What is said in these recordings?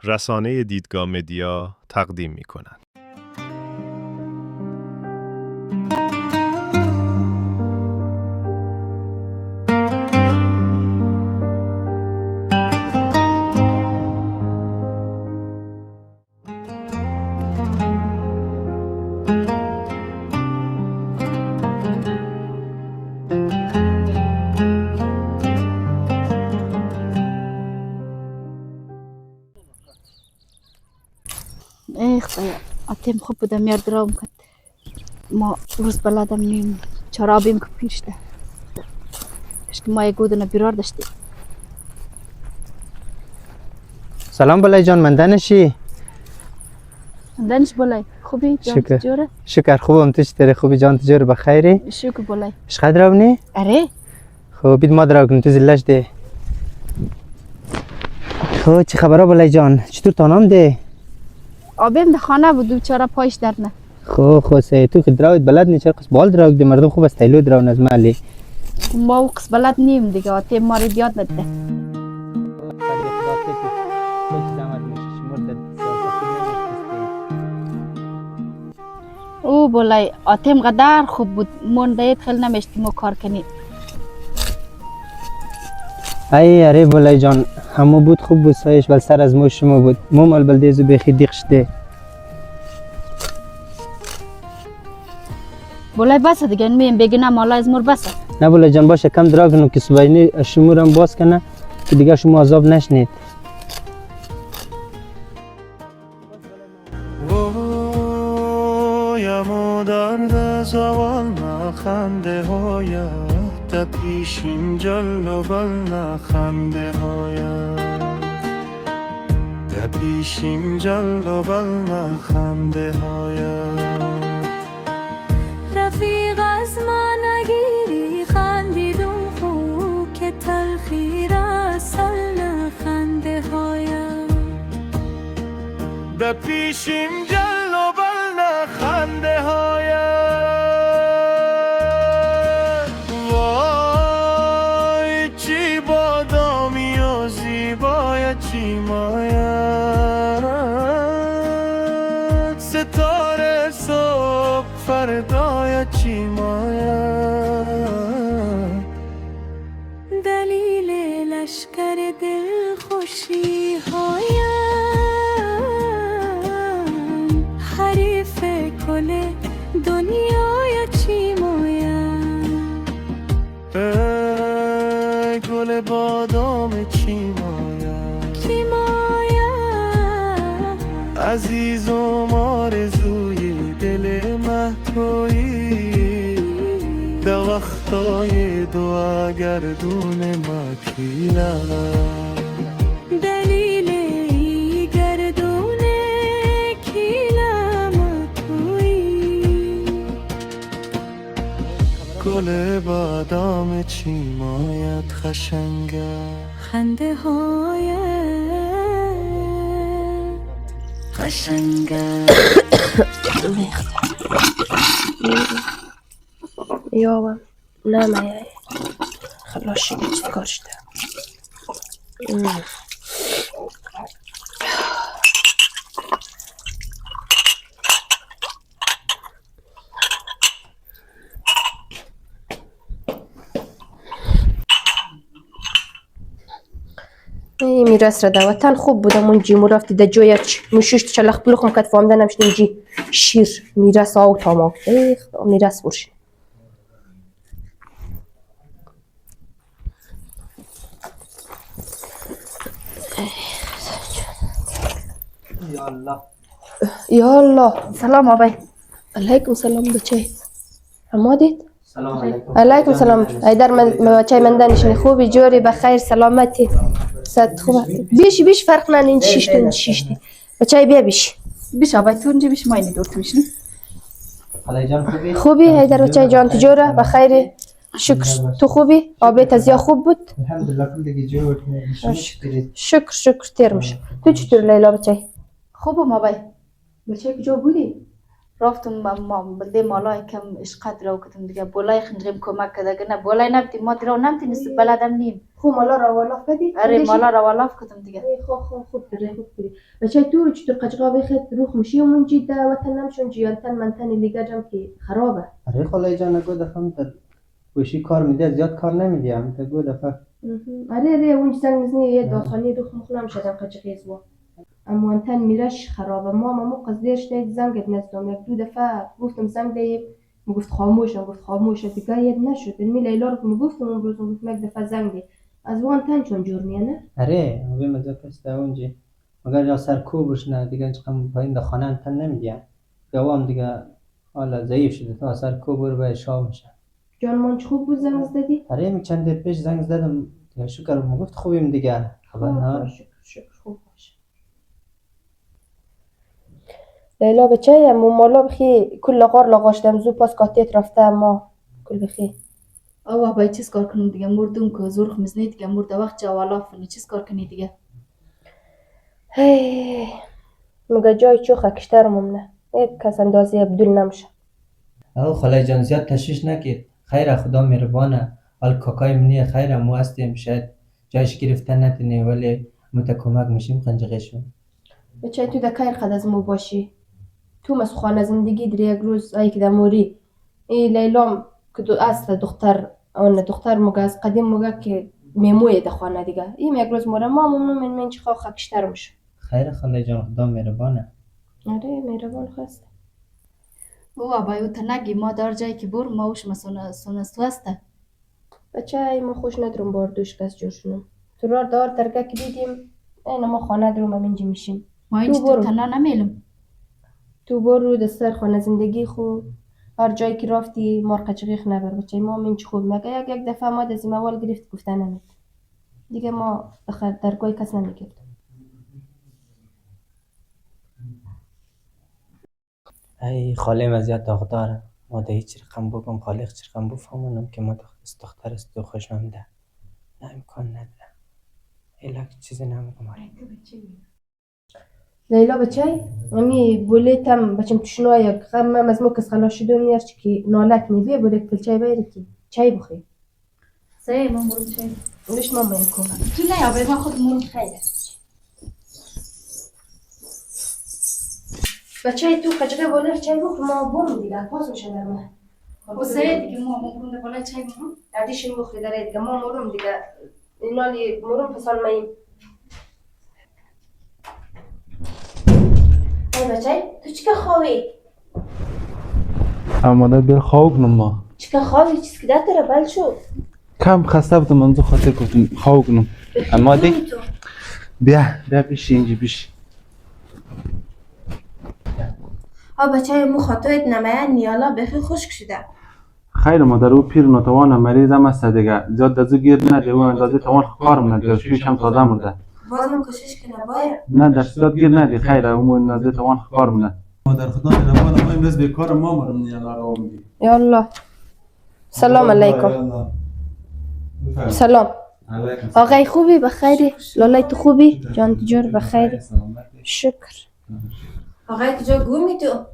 رسانه دیدگاه مدیا تقدیم می‌کند. ای خدایا آتیم خوب بودم یار درام کرد ما روز بلدم نیم چرابیم که پیشته اشکی ما گودن بیرار داشتیم. سلام بلای جان، من دانشی. دانش بلای خوبی جان تجوره؟ شکر خوبم، تو چطوری؟ خوبی جان تجوره بخیری؟ شکر بلای. چقدر درابنی؟ اره خب بید ما دراب کنیم تو زلش ده. خب چی خبره بلای جان؟ چطور تانام ده؟ آبیم ده خانه بود بیچاره پایش درد نه. خب سه تو که دراوید بلد نی چرا قص بال دراو ده مردم خوب است تایلو دراون از مالی. ما او قص بلد نیم دیگه آتیم ما رو بیاد نده. او بلای آتیم قدر خوب بود مونده خیلی نمیشتیم و کار کنیم. ای اره بلای جان همو بود خوب بود سایش بل سر از مو شما بود موم البلده زو بخی دیق شده. بلای بس دیگه میم بگینا مالا از مور بس. نه بلای جان باشه کم درا کنو که صبحینی شمورم باز کنه که دیگه شما عذاب نشنید. در زوال نخنده هایت پیشین جل و بل نخنده هایت پیشین جل و بل نخنده هایت رفیق از ما نگیری خندیدم خوب که تلخی را سل نخنده هایت پیشین جل و بل نخنده هایت وای چی بادامی و زیبای چی مایت ستاره صبح فردای چی مایت دلیل لشکر دل خوشی هایت حریف کل دنیای چی مایم ای گل بادام چی مایم چی مایم عزیزم آرزوی دل مهتویی به وقتای دعا گردون مکیلم گل بادام چی مایت خشنگه خنده هایت خشنگه یاوم نمیای خلاصی چی کار شده میراث را ده وطن خوب بودم اون جیمو رفتی ده جویت مشوشت چلخ بلوخم کت فهمده نمشتیم جی شیر میراث آو تمام میراث برشین یا الله سلام آبای. علیکم سلام بچه اما دید سلام علیکم. علیکم سلام ایدر من بچه من دانشین خوبی جوری بخیر سلامتی صد خوبه بیش فرق نه این شیشتی بچه بیا بیش آبای تو اونجا بیش ماینی دور تویشنی. بلای جان خوبی؟ خوبی ایدر بچه جان تجوره بخیر شکر تو خوبی آبی تزیا خوب بود الحمدلله کل دیگه جور شکر تیر میشه تو چطور لیلا بچه خوبم آبای. بچه کجا بودی؟ رفتم ما بلده مالای کم اشقد رو کتم دیگه بالای خنجرم کمک کرده که نه بالای نبتی ما درو نمتی نست بلدم نیم خو مالا را والاف بدی اره مالا رو والاف کتم دیگه خوب کردی بچه تو چطور قجقا بخید روح مشی و من جیده وطن نمشون جیانتن منتن لیگه جم که خرابه آره خالای جان گو دفعه در گوشی کار میده زیاد کار نمیدی هم تا گو دفعه آره اون زنگ مزنی یه داخلی روح مخنم شدم قجقی زوا اما انتن میرش خرابه مو قصدیش نید زنگت نزدم یک دو دفعه گفتم زنگ دهیم گفت خاموشه دیگه ید نشد علمی لیلا رو گفتم اون روز گفتم یک دفعه زنگ ده از وان تن چون جور میانه آره اوی مزه پس ده اونجی مگر یا سر کو بشنه دیگه چقدر پایین در خانه انتن نمیدیم گوام دیگه حالا ضعیف شده تا سر کو برو به شام میشه جان من چه خوب بود زنگ زدی؟ آره می چند دیر پیش زنگ زدم دیگه شکر گفت خوبیم دیگه خبر نه شکر خوب باشه لیلا بچه مو مالا بخی کل غار لغاشتم زو پاس کاتیت رفته ما کل بخی اوه باید چیز کار کنم دیگه مردم که زور خمزنی دیگه مرد وقت جوالاف کنی چیز کار کنی دیگه هی مگه جای چوخه کشتر ممنه یک کس اندازی عبدال نمشه او خالای جان زیاد تشویش نکید خیر خدا مهربانه حال کاکای منی خیر مو هستیم شاید جایش گرفتن نتونی ولی متکمک میشیم قنجقشون بچه تو دکایر قد از مو باشی تو مسخوانه زندگی در یک روز ای که دموری ای لیلام که دو اصل دختر مگه از قدیم مگه که میموی دخوانه دیگه این یک روز موره ما ممنون من چه خواه خکشتر میشه خیر خالای جان خدا مهربانه آره مهربان خواسته اوه باید تا نگی ما دار جایی که بور ما وش مسونه سوسته بچه ای ما خوش ندارم باردوش کس جور شنم تو را دار ترگه که دیدیم این ما خانه درم همینجی میشیم ما اینجا تو تنها نمیلم تو برو دستر خانه زندگی خو هر جایی که رفتی مار قچقیخ نبر بچه ما من چه خوب مگه یک دفعه ما دزیم اول گرفت گفته نمید دیگه ما درگاه کس نمیگرد ای خاله مزیت داغداره ما ده هیچ رقم بگم خاله هیچ رقم بفهمونم که ما دختر است و خوش نمده نه امکان نداره ایلا چیزی نمیگم لیلا بچه امی بولیتم بچم تشنو یک خم از مو کس خلاص شده نیرچ کی نالت نیبه بولیت کل چای بیری کی چای بخی سه ما مرد چی ليش ماما يكون تو نه یا ما خود مرد خیره بچه تو خجقه بولر چای بخور ما برم دیگه باز میشه درمه و سه دیگه ما مرد بالای چای بخور عدیشون بخوری داره دیگه ما مرم دیگه اینالی مرم پسال ماییم ای بچه تو چیکار خواهی؟ امانه بیر خواب کنم ما چیکار خواهی؟ چیز که داره بل شو کم خسته بودم منظور خاطر گفتم خواب کنم اما دی بیا بیشی اینجا بیشی ها بچه مو خاطرت نمایه نیالا بخی خشک شده خیر مادر او پیر ناتوان مریض هم است دیگه زیاد دزو گیر نده و اندازه توان کارم نده شویش هم تازه مرده بازم کشش کنه باید نه در زیاد گیر نده خیر او اندازه توان کارم نده مادر خدا مهربانه ما امروز به کار ما مرم نیالا رو میگی یالله سلام علیکم سلام آقای خوبی بخیری لالای تو خوبی جان تجور بخیری شکر آقای کجا گومی تو؟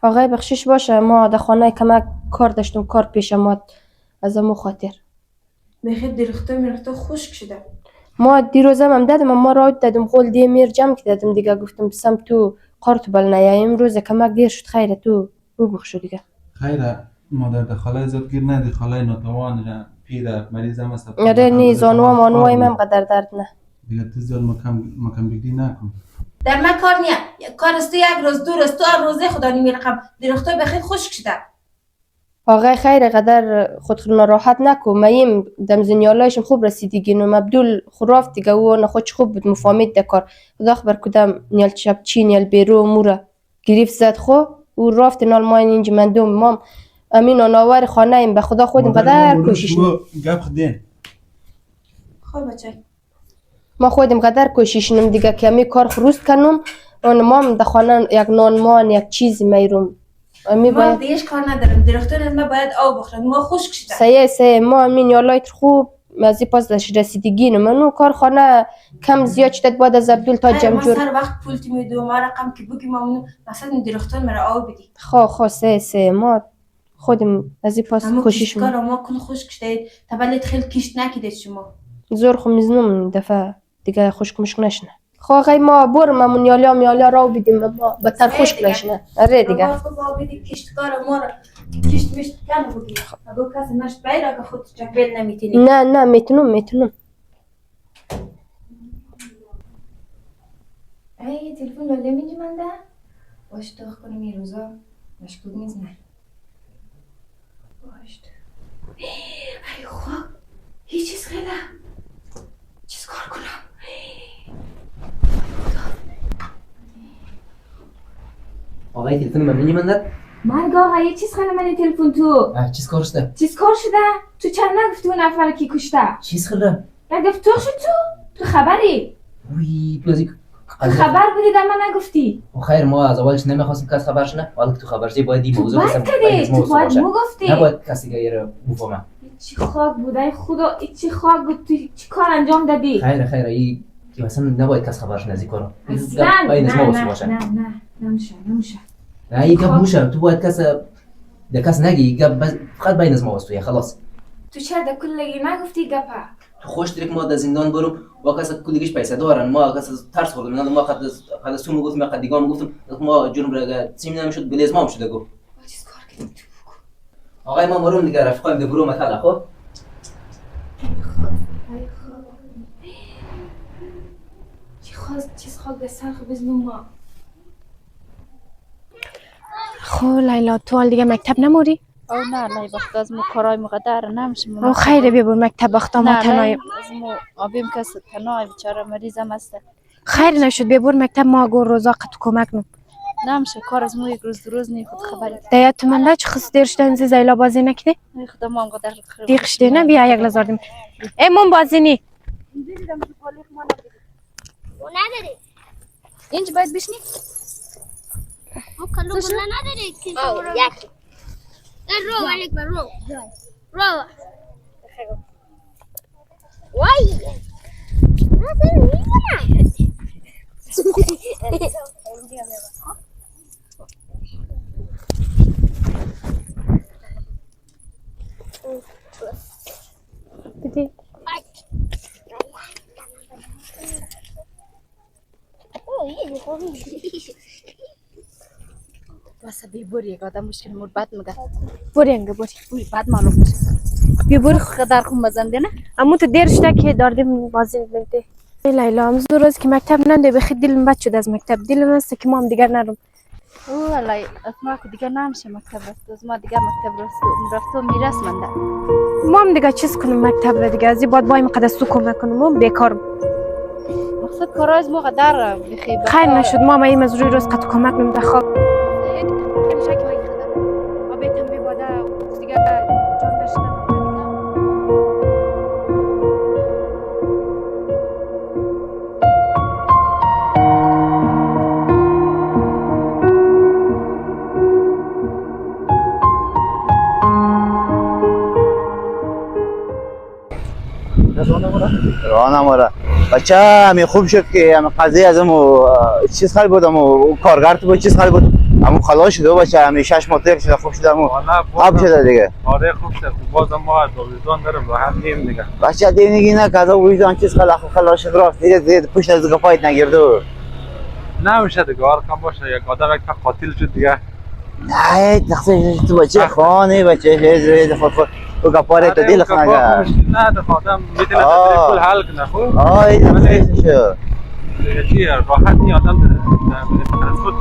آقای بخشش باشه ما در خانه کمک کار داشتم کار پیش آمد از امو خاطر بخیر درخته خشک شده ما دیروزم هم دادم ما را دادم قول دی میر جمع کردم دیگه گفتم سم تو قارت بل نیا امروز کمک دیر شد خیره تو بخشو دیگه خیره مادر در خالای زیاد گیر نده خالای ناتوان جان پیر مریض هم است آره نی زانوا مانوای من قدر درد نه دیگه تو زیاد مکم بگی نکن در من کار نیا کار است یک روز دو روز تو هر روزه خدا نمیرقم درخته بخیر خشک شده آقای خیر قدر خود ناراحت نکو مایم دم زنیالایشم خوب رسیدگی نو عبدال خراف دیگه و نخوش خوب بود مفاهمت دکار خدا خبر کدام نیال شب چی نیال بیرو مورا گریف زد خو و رافت نال ماین اینج مندوم مام امین ناور خانه ایم به خدا خودم قدر کوشش گپ خدین خب بچه ما خودم قدر کوشش نم دیگه کمی کار خروست کنم اون مام در خانه یک نان مان یک چیز میروم امی ما باید دیگه کار ندارم درخته ما باید آب بخورم ما خشک شده سایه ما امین یالایت خوب مازی پاس داشت رسیدگی منو کارخانه کم زیاد شدت بعد از عبدال تا جمع ما جور سر وقت پول میدو ما رقم که بگی ما منو مثلا درختان مرا آب بدی خو سه ما خودم از این پاس کوشش کار ما کن خوش کشته تبلت خیلی کشت نکیدید شما زور خو میزنم دفعه دیگه خشک مشک نشنه خو آقای ما برم میالیا راو بدیم ما بدتر خشک نشنه آره دیگه با بدی کشتکار ما را کشت مشت کنه بگی اگه کسی نشت باید اگه خود جبل نمیتینی نه میتونم ای تلفن ولی میگی من ده باش تو کنم این روزا مشکوک میزنه باش ای خواه هیچ چیز خیلی چیز کار کنم آقای تلفن من میگی من ده مرگ آقا یه چیز خیلی من تلفن تو چیز کار شده چیز کار شده تو چند نگفتی اون نفر کی کشته چیز خیلی نگفت تو شد تو خبری وی بلازی خبر بودی در من نگفتی خیر ما از اولش نمیخواستیم کس خبر شنه ولی تو خبر شدی باید این موضوع باید کردی تو باید مگفتی نباید کسی دیگه بفهمه چی خاک بود ای خدا چی خاک بود تو چی کار انجام دادی خیر ای که مثلا نباید کس خبر شنه از این کارو اصلا نه نمیشه نه این گپ موشه تو باید کس نگی گپ فقط بین از ما واسه خلاص تو چرا در کلگی نگفتی گپا تو خوش ترک ما در زندان برم و کس کلیگش پیسه دارن ما کس ترس خوردم نه ما قد سوم گفتم قد دیگه گفتم ما جرم را تیم نمیشد بلیز ما هم شده گفت چیز کار کردی تو آقای ما مرون دیگه رفقایم ده برو مثلا خب چیز خاک به سرخ بزنم ما خب لیلا تو حال دیگه مکتب نموری؟ او نه وقت از مو کارای مقدر نمیشه او خیره ببر مکتب وقتا ما تنهایی از مو آبیم کس تنهایی بیچاره مریضم است خیر نشد ببر مکتب ما گور روزا قط کمک نم نمیشه کار از مو یک روز نی خود خبری دیگه تو من چه خس دیر شدن زیلا بازی نکردی خدا ما قدر دیگه شده نه بیا یک لزار دیم ای مون بازی نی نداری اینج باید بشنی ما کلو بنا نداری که یک رو عليك برو وای بدي بس بيبوري قدام مشكلة مور بعد مقا بوري انجا بوري بعد معلوم بيبوري خدار خم مزندنا اما تو دیر شده که داردیم بازی نمیده لیلا امروز روز که مکتب ننده بخید دلم بد شد از مکتب دلم است که ما هم دیگر نرم او والله اسمع که دیگر نمیشه مکتب رفت از ما دیگر مکتب رفتو میراث مونده ما هم دیگر چیز کنیم مکتب را دیگر از بعد بایم قدر سو کمک کنیم ما بیکارم مقصد کارا از ما قدر بخیر خیر نشد ما ما از روی روز قد کمک نمی بخواب شکی وای خدا آبیتم بی باده دیگر جان داشتم رانم آره بچه همین خوب شد که همین قضیه از همون چیز خالی بود همون کارگر تو بود چیز خالی بود همون خلاص شده بچه همین 6 ماه تک شده خوب شده همون خوب شده دیگه آره خوب شد بازم ما از وجدان دارم راحت نیم دیگه بچه دیگه نه که از وجدان چیز خلاص شد رفت دیگه پشت از گپایت نگیرد نمیشه دیگه هر کم باشه یک آدم یک قاتل شد دیگه نه تقصیر تو بچه خانه بچه خود تو گپاره تو دل خانه نه تو آدم میتونه کل حل کنه خوب این تقصیرشه چیه راحت نی آدم از خود